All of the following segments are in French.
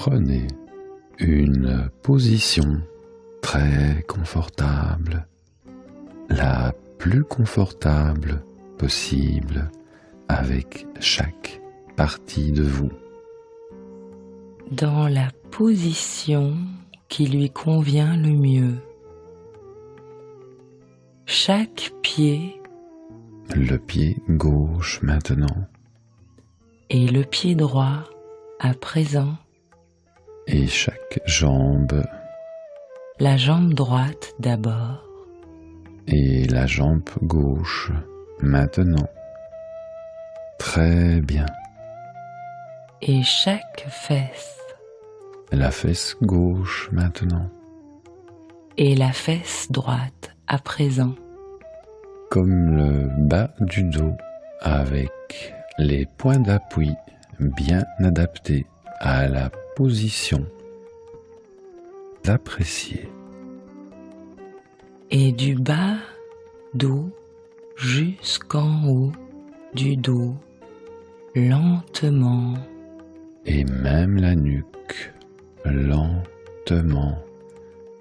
Prenez une position très confortable, la plus confortable possible avec chaque partie de vous. Dans la position qui lui convient le mieux. Chaque pied, le pied gauche maintenant, et le pied droit à présent, et chaque jambe, la jambe droite d'abord, et la jambe gauche maintenant. Très bien. Et chaque fesse, la fesse gauche maintenant, et la fesse droite à présent, comme le bas du dos avec les points d'appui bien adaptés à la position. Appréciez. Et du bas dos jusqu'en haut du dos, lentement. Et même la nuque, lentement,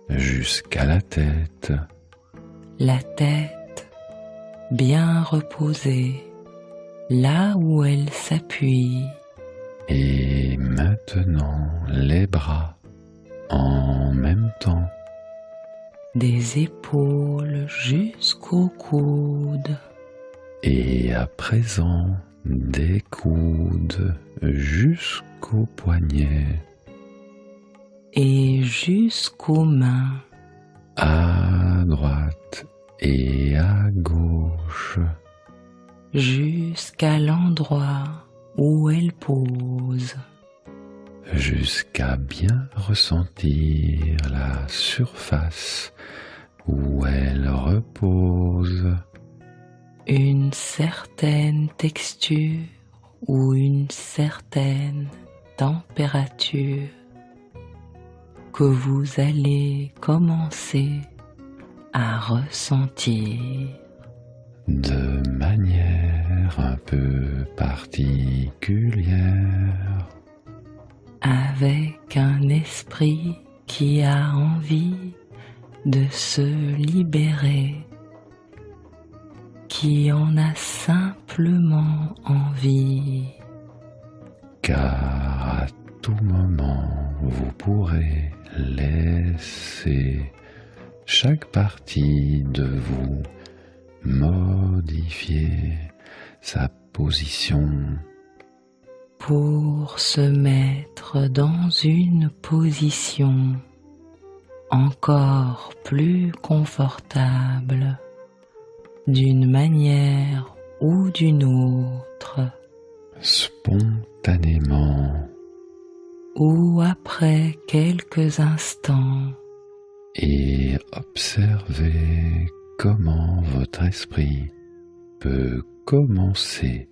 jusqu'à la tête. La tête bien reposée, là où elle s'appuie. Et maintenant les bras en même temps. Des épaules jusqu'au coude. Et à présent, des coudes jusqu'aux poignets. Et jusqu'aux mains. À droite et à gauche. Jusqu'à l'endroit où elle pose. Jusqu'à bien ressentir la surface où elle repose. Une certaine texture ou une certaine température que vous allez commencer à ressentir. De manière un peu particulière. Avec un esprit qui a envie de se libérer, qui en a simplement envie. Car à tout moment, vous pourrez laisser chaque partie de vous modifier sa position pour se mettre dans une position encore plus confortable d'une manière ou d'une autre, spontanément ou après quelques instants, et observez comment votre esprit peut commencer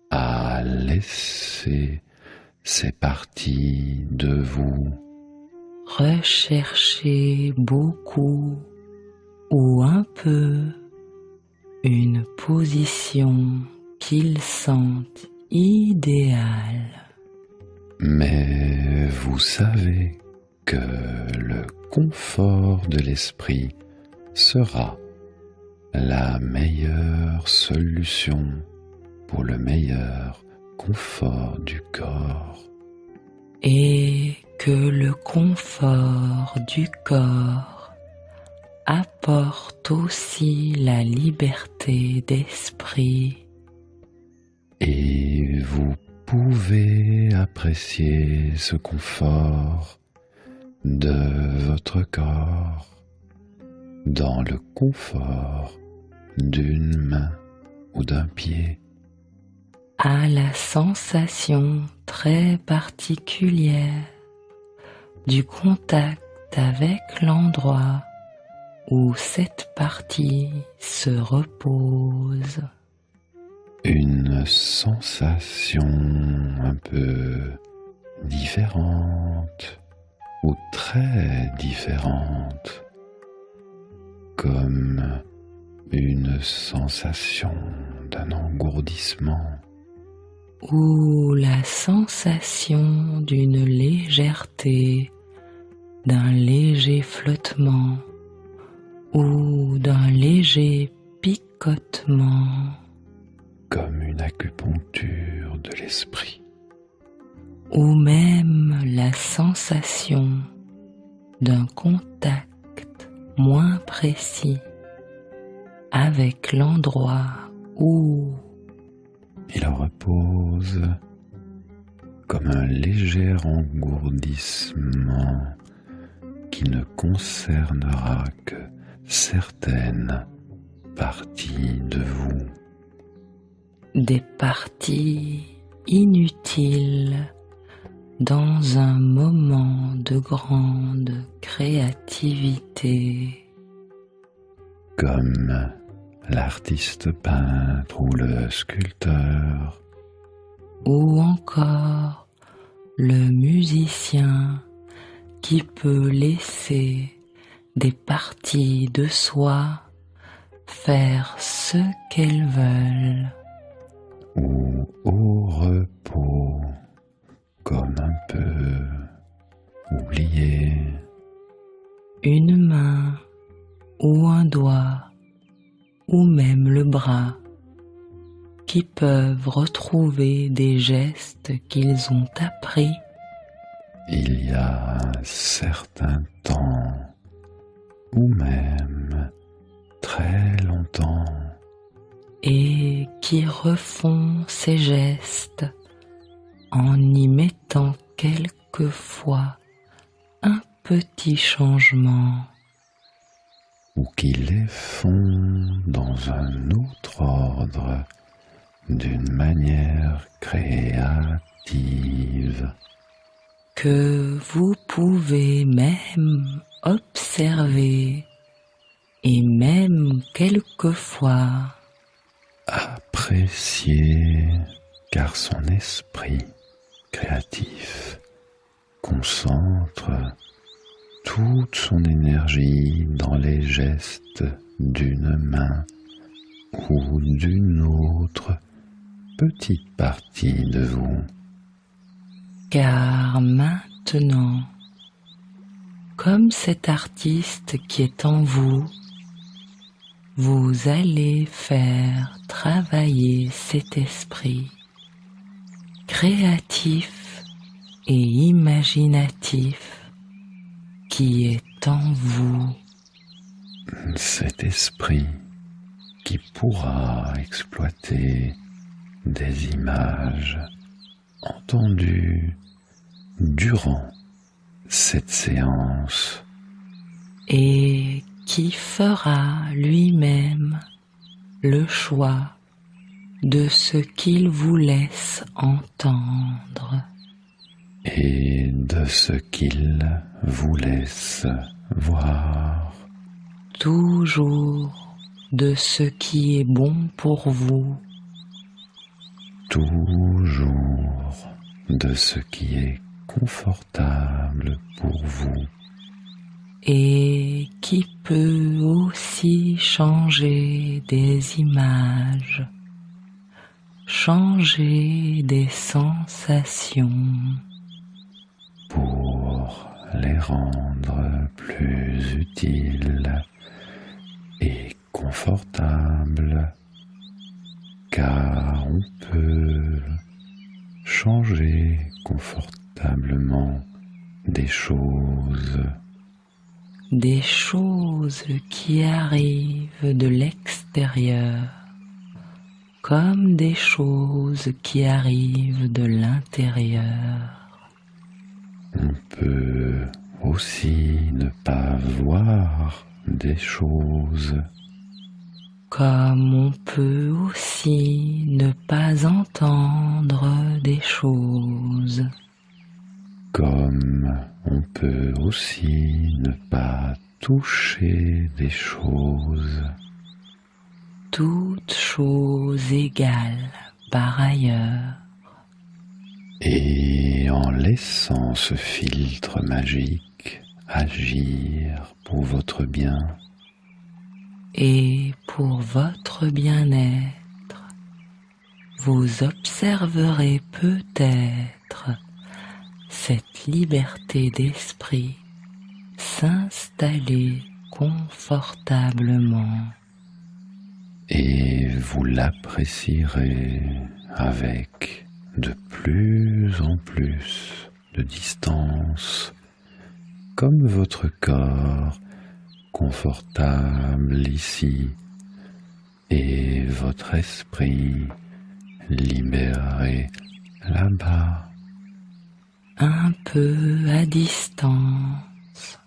à laisser ces parties de vous rechercher beaucoup ou un peu une position qu'ils sentent idéale. Mais vous savez que le confort de l'esprit sera la meilleure solution pour le meilleur confort du corps. Et que le confort du corps apporte aussi la liberté d'esprit. Et vous pouvez apprécier ce confort de votre corps dans le confort d'une main ou d'un pied. À la sensation très particulière du contact avec l'endroit où cette partie se repose. Une sensation un peu différente ou très différente, comme une sensation d'un engourdissement ou la sensation d'une légèreté, d'un léger flottement ou d'un léger picotement, comme une acupuncture de l'esprit, ou même la sensation d'un contact moins précis avec l'endroit où il repose, comme un léger engourdissement qui ne concernera que certaines parties de vous. Des parties inutiles dans un moment de grande créativité. Comme l'artiste peintre ou le sculpteur, Ou encore le musicien qui peut laisser des parties de soi faire ce qu'elles veulent, ou au repos, comme un peu oublié, une main ou un doigt ou même le bras qui peuvent retrouver des gestes qu'ils ont appris il y a un certain temps, ou même très longtemps, et qui refont ces gestes en y mettant quelquefois un petit changement, ou qui les font dans un autre ordre, d'une manière créative, que vous pouvez même observer et même quelquefois apprécier, car son esprit créatif concentre toute son énergie dans les gestes d'une main ou d'une autre petite partie de vous. car maintenant, comme cet artiste qui est en vous, vous allez faire travailler cet esprit créatif et imaginatif qui est en vous. Cet esprit qui pourra exploiter des images entendues durant cette séance Et qui fera lui-même le choix de ce qu'il vous laisse entendre et de ce qu'il vous laisse voir, toujours de ce qui est bon pour vous, toujours de ce qui est confortable pour vous, et qui peut aussi changer des images, changer des sensations pour les rendre plus utiles et confortables, car on peut changer confortablement des choses qui arrivent de l'extérieur, comme des choses qui arrivent de l'intérieur. On peut aussi ne pas voir des choses, comme on peut aussi ne pas entendre des choses, comme on peut aussi ne pas toucher des choses, toutes choses égales par ailleurs. et en laissant ce filtre magique agir pour votre bien, Et pour votre bien-être, vous observerez peut-être cette liberté d'esprit s'installer confortablement. Et vous l'apprécierez avec de plus en plus de distance, comme votre corps confortable ici et votre esprit libéré là-bas. Un peu à distance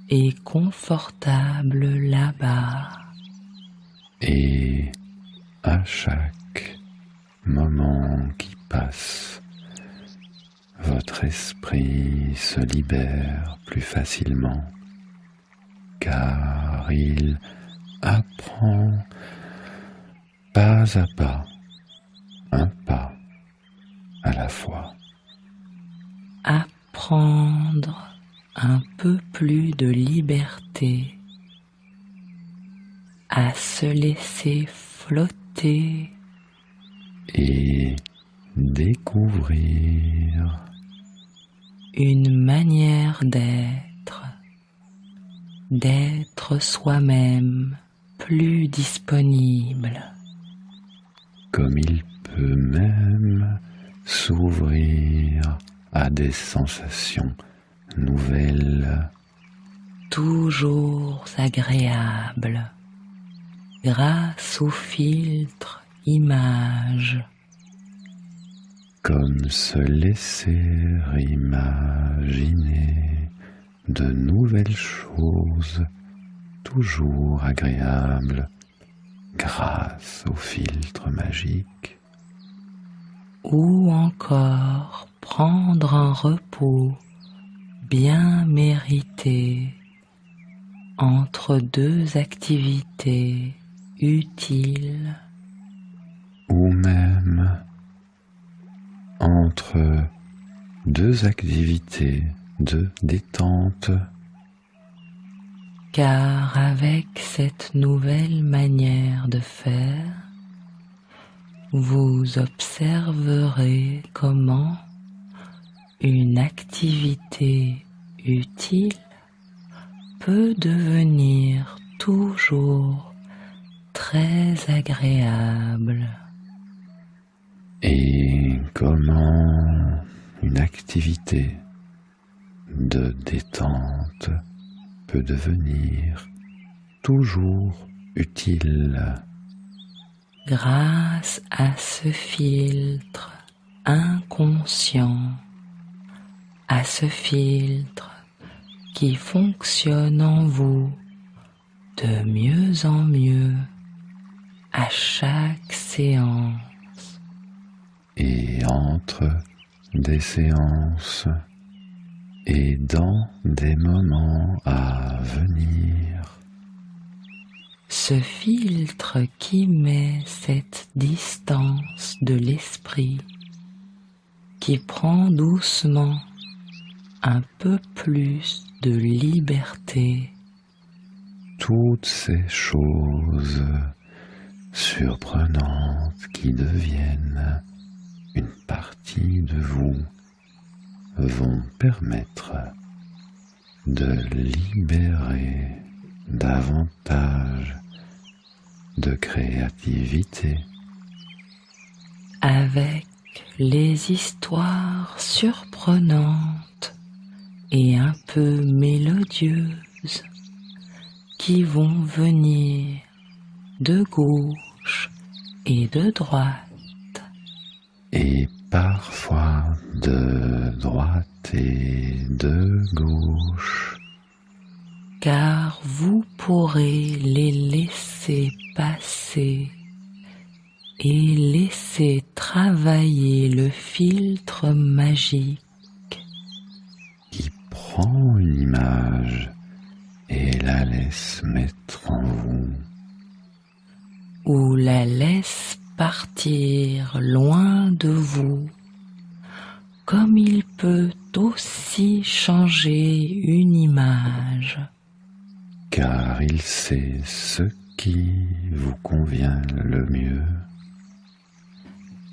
et confortable là-bas. Et à chaque moment qui passe, votre esprit se libère plus facilement, car il apprend pas à pas, un pas à la fois. Apprendre un peu plus de liberté, à se laisser flotter Et découvrir une manière d'être soi-même plus disponible. comme il peut même s'ouvrir à des sensations nouvelles, Toujours agréable, grâce au filtre image, comme se laisser imaginer de nouvelles choses toujours agréables grâce au filtre magique. ou encore prendre un repos bien mérité entre deux activités utiles, Ou même entre deux activités de détente, car avec cette nouvelle manière de faire, vous observerez comment une activité utile peut devenir toujours très agréable. et comment une activité de détente peut devenir toujours utile Grâce à ce filtre inconscient, à ce filtre qui fonctionne en vous de mieux en mieux à chaque séance. et entre des séances et dans des moments à venir. Ce filtre qui met cette distance de l'esprit, qui prend doucement un peu plus de liberté, Toutes ces choses surprenantes qui deviennent une partie de vous vont permettre de libérer davantage de créativité. avec les histoires surprenantes et un peu mélodieuses qui vont venir de gauche et de droite, Et parfois de droite et de gauche, car vous pourrez les laisser passer et laisser travailler le filtre magique qui prend une image et la laisse mettre en vous. ou la laisse partir loin de vous, comme il peut aussi changer une image. Car il sait ce qui vous convient le mieux.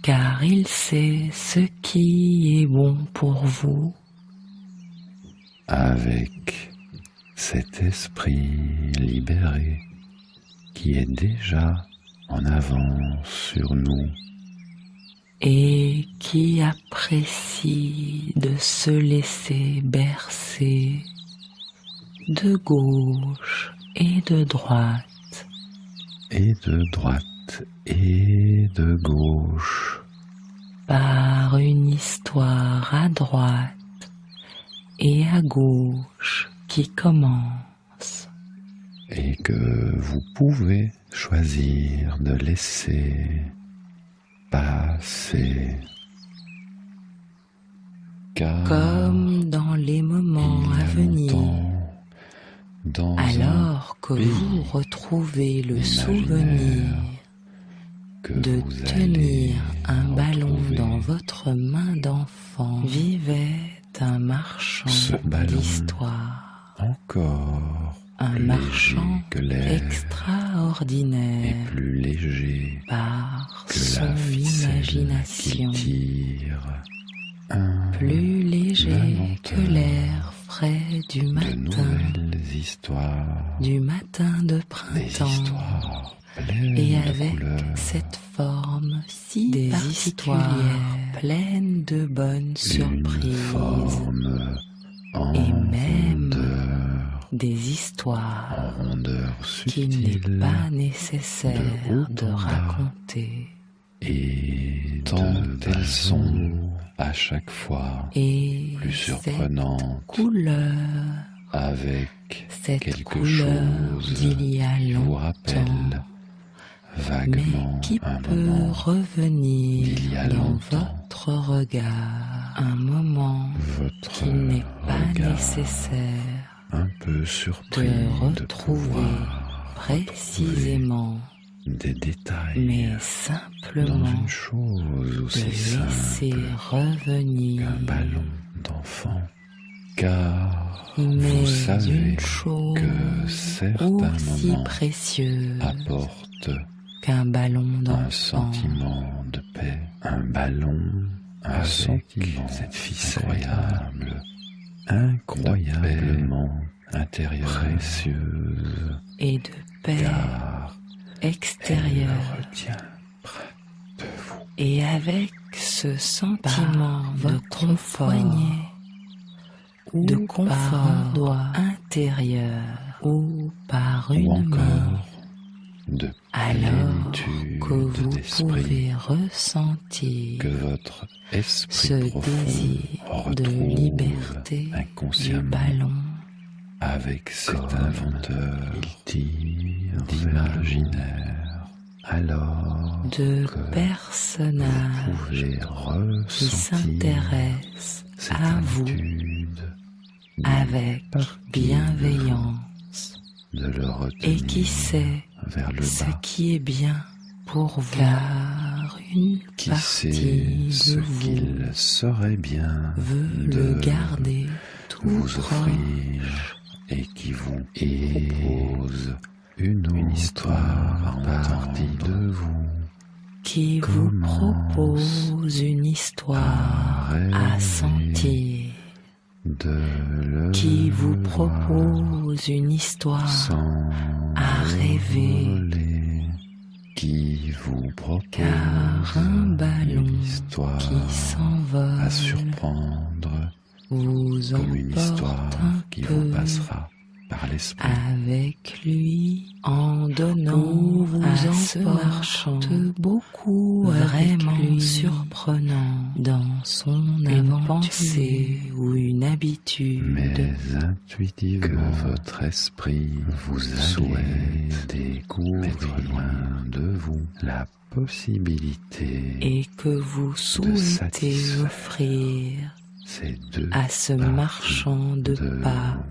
car il sait ce qui est bon pour vous. Avec cet esprit libéré qui est déjà en avance sur nous et qui apprécie de se laisser bercer de gauche et de droite et de droite et de gauche par une histoire à droite et à gauche qui commence et que vous pouvez choisir de laisser passer. Car comme dans les moments il y à a venir, longtemps, dans alors que pays vous retrouvez le souvenir imaginaire que de vous tenir allez un ballon retrouver, dans votre main d'enfant, vivait un marchand ce ballon d'histoire, encore un plus marchand léger que l'air et extraordinaire plus léger par que son la ficelle imagination, qui tire un plus léger que inventeur l'air frais du de matin, nouvelles histoires, du matin de des printemps, histoires pleines et de avec couleurs, cette forme si Des particulière, pleine de bonnes une surprises, forme en et même rondeur, des histoires en rondeur qu'il n'est subtile pas nécessaire de haut de en bas. raconter, et tant de elles sont à chaque fois et plus cette surprenantes couleur, avec cette quelque couleur chose d'il y a qui vous longtemps, rappelle vaguement mais qui un peut moment revenir d'il y a dans longtemps, votre regard, un moment votre qui n'est pas regard nécessaire un peu surpris de de retrouver pouvoir précisément, des détails mais dans simplement une chose de aussi laisser simple revenir. qu'un ballon d'enfant, car Mais vous savez une chose que certains aussi moments précieuse apportent qu'un ballon un d'enfant, sentiment de paix, un ballon avec cette ficelle incroyablement intérieure, précieuse, et de paix car elle extérieure, le retient près de vous. et avec ce sentiment de confort, de confort intérieur, ou par Ou une main, encore de alors que plénitude vous d'esprit, pouvez ressentir que votre esprit ce profond désir de retrouve liberté du inconsciemment ballon, avec cet inventeur d'imaginaire, alors de que vous personnages pouvez qui ressentir s'intéressent cette à vous habitude avec bienveillance de le et retenir qui sait vers le ce bas, qui est bien pour vous, car une qui partie sait ce de vous qu'il serait bien veut de le garder tout vous offrir proche, et qui vous propose une histoire partie de vous, qui vous commence propose une histoire à rêver sentir, de le qui vous voir propose une histoire à rêver, s'envoler, qui vous propose car un ballon une histoire qui s'envole à surprendre, vous comme une histoire emporte un qui peu vous passera par l'esprit. avec lui, en donnant à ce marchand beaucoup vraiment surprenant dans son pensée ou une habitude, Mais intuitivement, que votre esprit vous souhaite découvrir loin de vous la possibilité et que vous souhaitez satisfaire offrir ces deux à ce parties marchand de de pas, vous.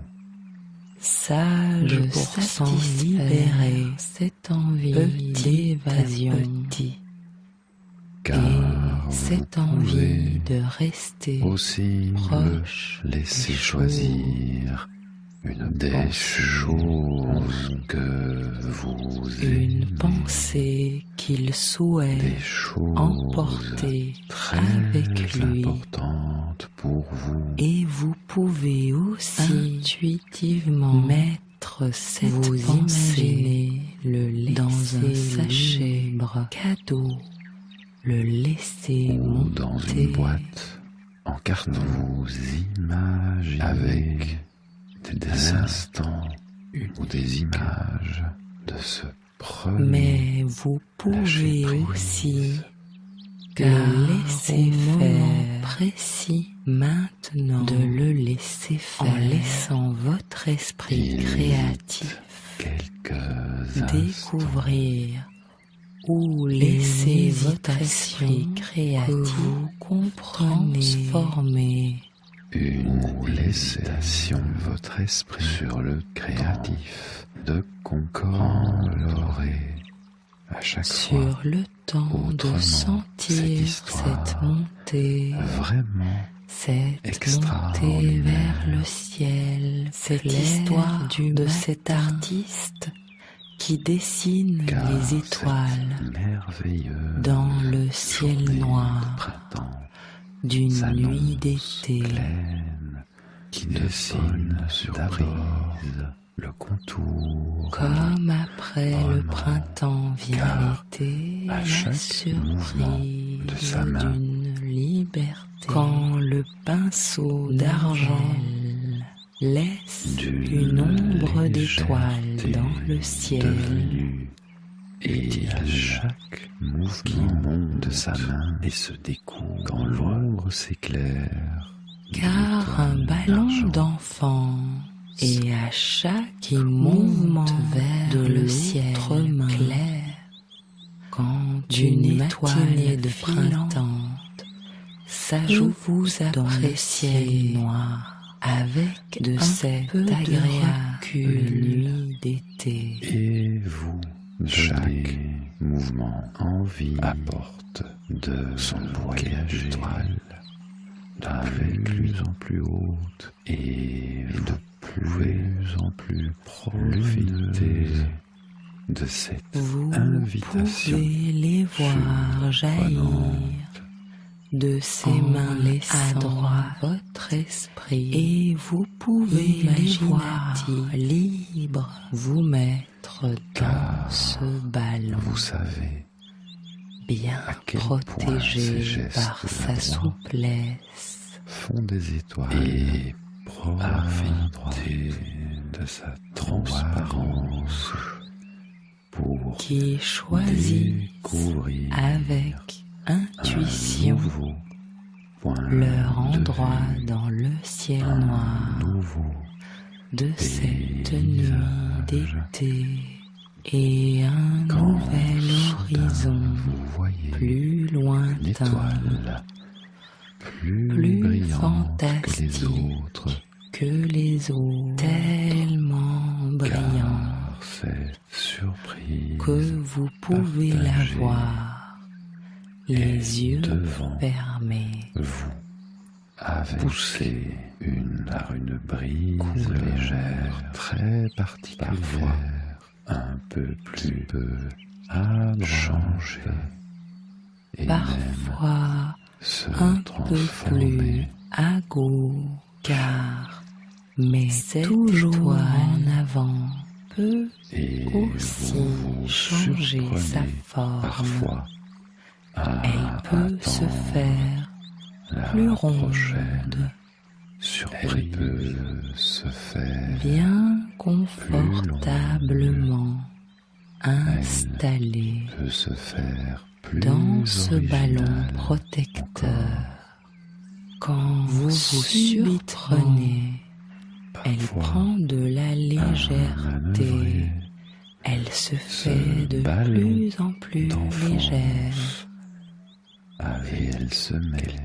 sage pour s'en libérer cette envie d'évasion Car et vous cette pouvez envie de rester aussi proche le laisser des choisir des choses que vous une aimez, pensée qu'il souhaite des choses emporter très avec lui. importantes pour vous. Et vous pouvez aussi intuitivement mettre cette pensée dans un sachet libre cadeau, le laisser Ou monter dans une boîte en carton. Vous imaginez avec des instants ou des images de ce premier. Mais vous pouvez aussi le laisser faire précis maintenant, de le laisser faire en laissant votre esprit créatif découvrir ou laisser votre esprit créatif transformer Une hésitation, votre esprit sur le créatif de comprendre à chaque fois sur le temps de sentir cette montée, vraiment cette montée vers le ciel, cette histoire de cet artiste qui dessine les étoiles merveilleuse dans le ciel noir printemps d'une nuit d'été, pleine qui dessine surprise le contour comme après le printemps vient l'été, à la chaque mouvement surprise de sa main d'une liberté. Quand le pinceau d'argent laisse une ombre d'étoile dans le ciel, devenu et à chaque mouvement de sa main et se découvre quand l'ombre s'éclaire car un ballon d'enfant et à chaque mouvement vers le ciel clair, quand une étoile de printemps s'ajoute dans le ciel noir avec de cette agréable nuit d'été. et vous chaque mouvement envie apporte de son voyage étoile avec plus en plus haute et de plus en plus profiter de cette Vous invitation pouvez les voir jaillir de ses mains à droite votre esprit et vous pouvez les voir libres vous mettre dans ce ballon vous savez bien à quel point protégé ces gestes par sa adroits souplesse font des étoiles et profiter de sa transparence pour qui choisit découvrir avec un intuition nouveau point leur de endroit vue, dans le ciel un noir nouveau de cette nuit paysage. d'été et un Quand nouvel soudain horizon vous voyez plus une lointain, étoile plus brillante que les autres, que les autres, tellement brillante car cette surprise que vous pouvez la partagée voir, est les yeux devant fermés. vous avez poussé par une brise légère, très particulière, un peu plus à changer et même Parfois se un peu plus transformer à gauche, car mais toujours en avant peut et aussi vous changer sa surprenez forme. parfois à Elle peut se attendre faire la plus ronde, prochaine surprise. Elle peut se faire bien confortablement installée peut se faire plus dans ce ballon originale protecteur. Quand vous vous surprenez, elle Parfois, prend de la légèreté. manœuvrer Elle se ce fait de ballon plus en plus d'enfance légère. et elle se met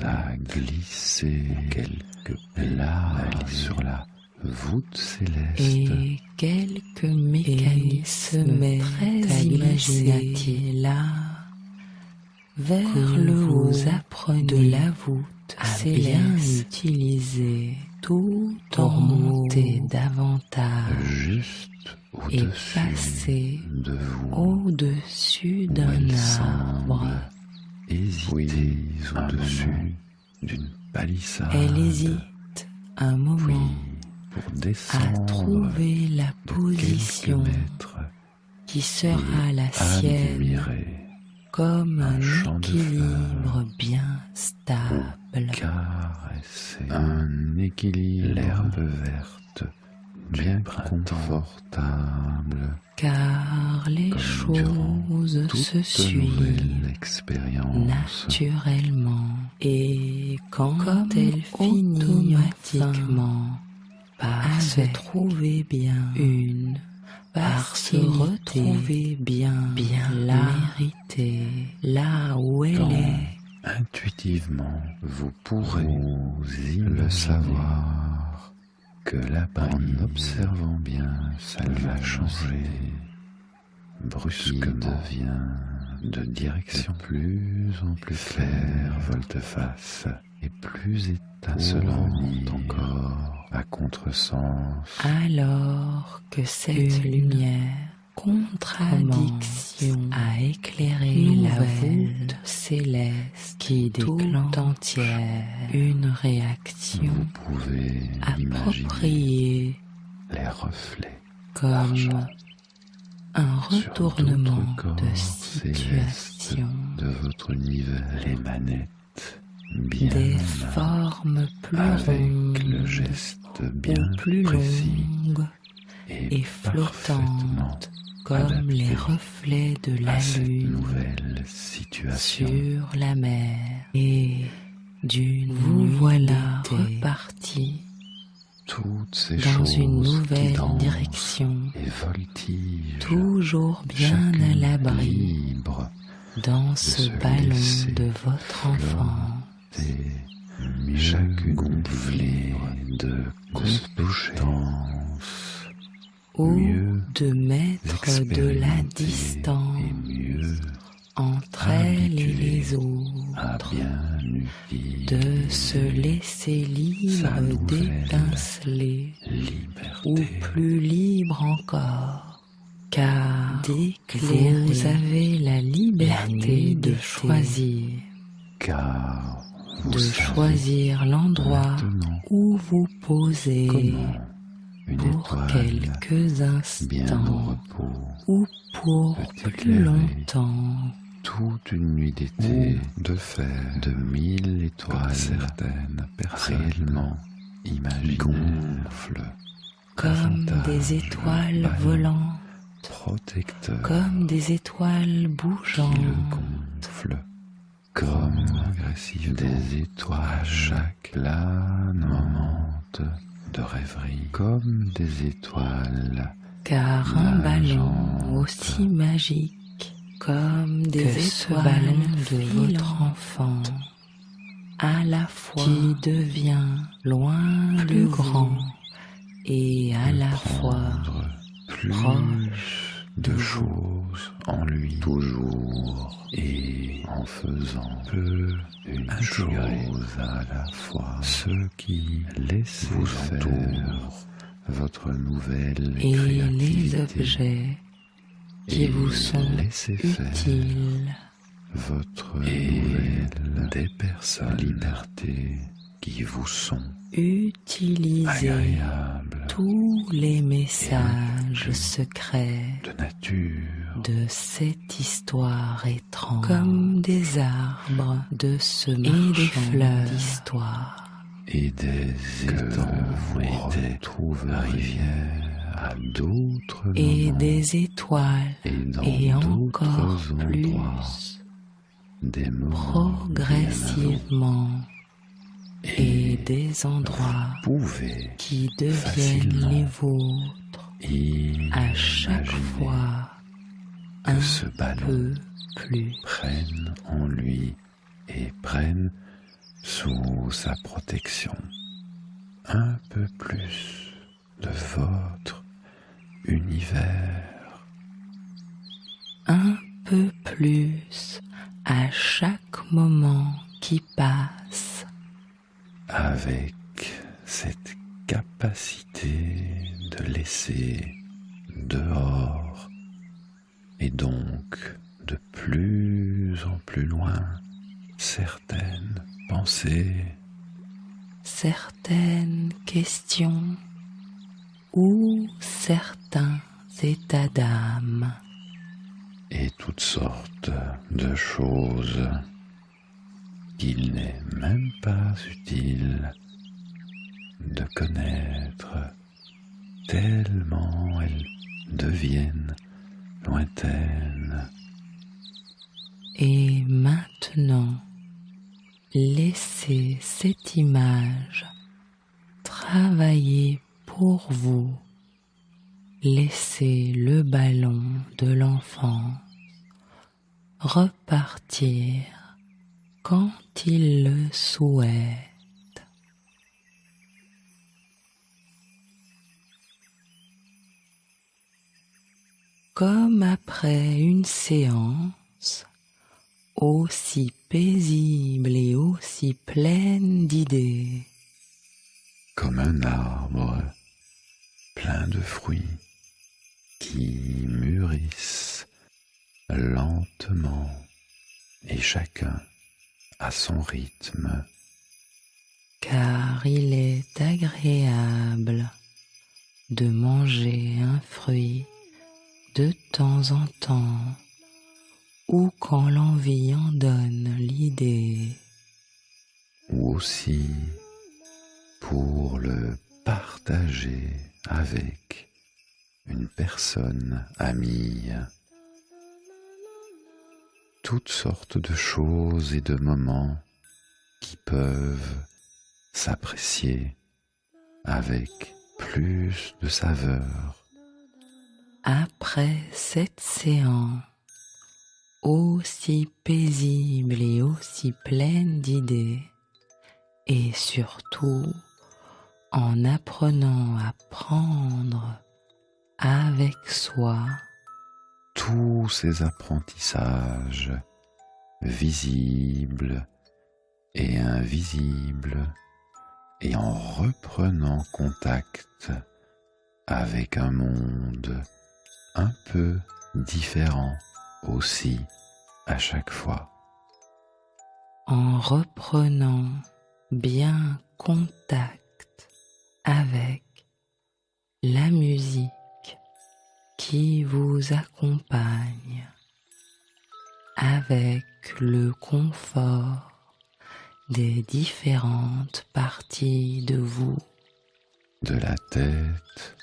à glisser quelques pédales sur la voûte céleste Et quelques mécanismes très imaginatifs là, vers le haut de la voûte, à bien utiliser tout en monter davantage juste et au-dessus passer de vous, au-dessus où d'un elle arbre. semble hésiter au-dessus d'une palissade. Elle hésite un Puis, moment pour à descendre trouver la de position quelques mètres qui sera et la sienne, admirer comme un un champ de équilibre fleurs bien stable. caresser un équilibre, l'herbe verte, bien confortable, Car les comme durant choses toute se suivent nouvelle expérience. naturellement, et quand elle finit automatiquement par se trouver bien par se retrouver bien méritée là où elle Quand est, intuitivement vous pourrez le savoir que la prise, en observant bien sa va changer brusquement, devient de direction de plus en plus claire, volte-face et plus étincelante encore à contresens. alors que cette lumière contradiction à éclairer la voûte céleste qui déclenche entière une réaction Vous pouvez imaginer appropriée les reflets comme un sur retournement d'autres corps de célestes situation, de votre univers, les manettes bien des en main, formes plus avec rondes le geste bien ou plus précis longues et et parfaitement flottantes comme les adapté reflets de la à cette lune nouvelle situation. sur la mer. Et d'une vous voilà reparti Toutes ces dans choses une qui nouvelle dansent direction, et voltigent, toujours bien chacune à l'abri libre dans de ce se ballon laisser de votre enfant, et chacune gonflée de compétence, ou mieux de mettre de la expérimentée distance et mieux entre elle et les à autres, bien utiliser de se laisser sa libre nouvelle d'étinceler, liberté. ou plus libre encore, car vous avez la liberté de choisir, Car vous de savez choisir l'endroit maintenant où vous posez comment une pour étoile quelques bien au instants repos ou pour peut plus éclairer longtemps, toute une nuit d'été de faire de 1000 étoiles certaines réellement imaginaires gonflent comme davantage des étoiles ballon volantes, protecteur comme des étoiles qui le bougeantes, gonfle comme agressif des étoiles à chaque plane moment de rêverie comme des étoiles car un ballon nageantes aussi magique comme des étoiles de votre enfant, à la fois qui devient loin plus grand et à la fois prendre plus proche de de choses en lui toujours et en faisant peu une chose à la fois ce qui laisse vous faire votre nouvelle et les créativité objets qui et vous sont laissez faire utiles votre nouvelle des personnes liberté qui vous sont utilisez agréables tous les messages secrets de nature de cette histoire étrange, comme des arbres de ce et des fleurs d'histoire, et des étangs vous retrouveriez à d'autres et moments des étoiles et dans encore d'autres endroits plus des moments bien progressivement et des endroits vous pouvez qui deviennent facilement les vôtres à chaque imaginer fois que un ce ballon peu plus. prenne en lui et prenne sous sa protection un peu plus de votre univers. Un peu plus à chaque moment qui passe, Avec cette capacité de laisser dehors et donc de plus en plus loin certaines pensées, certaines questions ou certains états d'âme et toutes sortes de choses qu'il n'est même pas utile de connaître tellement elles deviennent lointaines. Et maintenant, laissez cette image travailler pour vous. Laissez le ballon de l'enfance repartir quand il le souhaite. Comme après une séance aussi paisible et aussi pleine d'idées. Comme un arbre plein de fruits qui mûrissent lentement et chacun à son rythme. Car il est agréable de manger un fruit de temps en temps ou quand l'envie en donne l'idée. Ou aussi pour le partager avec une personne amie. Toutes sortes de choses et de moments qui peuvent s'apprécier avec plus de saveur. Après cette séance aussi paisible et aussi pleine d'idées, et surtout en apprenant à prendre avec soi tous ces apprentissages visibles et invisibles, et en reprenant contact avec un monde un peu différent aussi à chaque fois. En reprenant bien contact avec la musique qui vous accompagne, avec le confort des différentes parties de vous, de la tête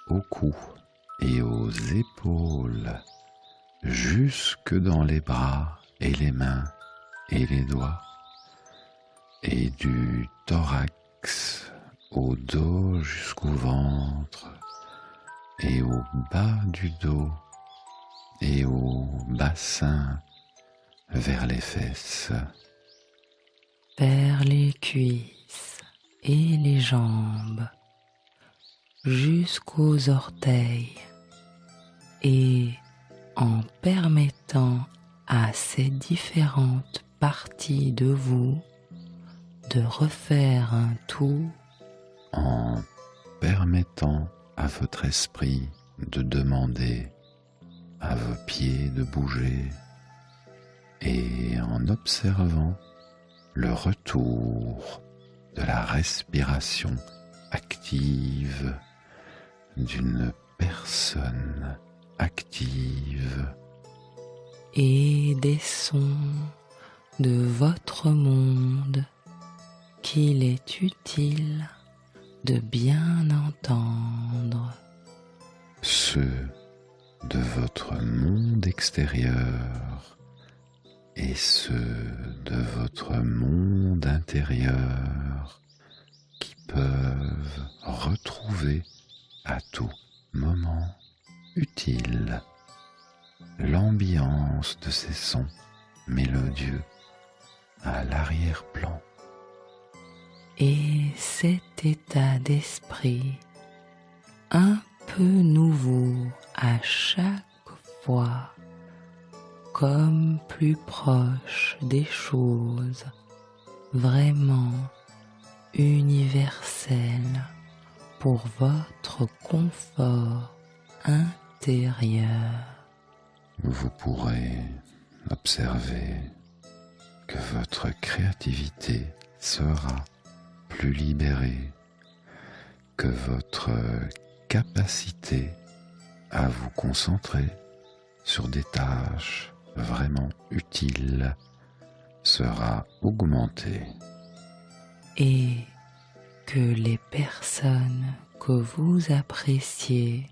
au cou et aux épaules, jusque dans les bras et les mains et les doigts, et du thorax au dos jusqu'au ventre, et au bas du dos, et au bassin vers les fesses, vers les cuisses et les jambes, jusqu'aux orteils, et en permettant à ces différentes parties de vous de refaire un tout, en permettant à votre esprit de demander à vos pieds de bouger, et en observant le retour de la respiration active d'une personne active, et des sons de votre monde qu'il est utile de bien entendre. Ceux de votre monde extérieur et ceux de votre monde intérieur qui peuvent retrouver à tout moment utile l'ambiance de ces sons mélodieux à l'arrière-plan. Et cet état d'esprit un peu nouveau à chaque fois, comme plus proche des choses vraiment universelle pour votre confort intérieur. Vous pourrez observer que votre créativité sera plus libérée, que votre capacité à vous concentrer sur des tâches vraiment utiles sera augmentée. Et que les personnes que vous appréciez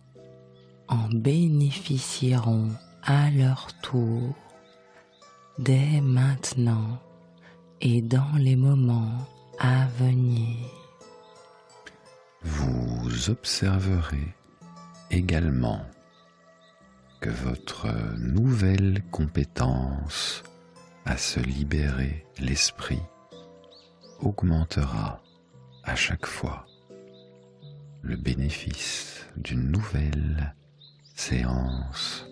en bénéficieront à leur tour dès maintenant et dans les moments à venir. Vous observerez également que votre nouvelle compétence à se libérer l'esprit augmentera à chaque fois le bénéfice d'une nouvelle séance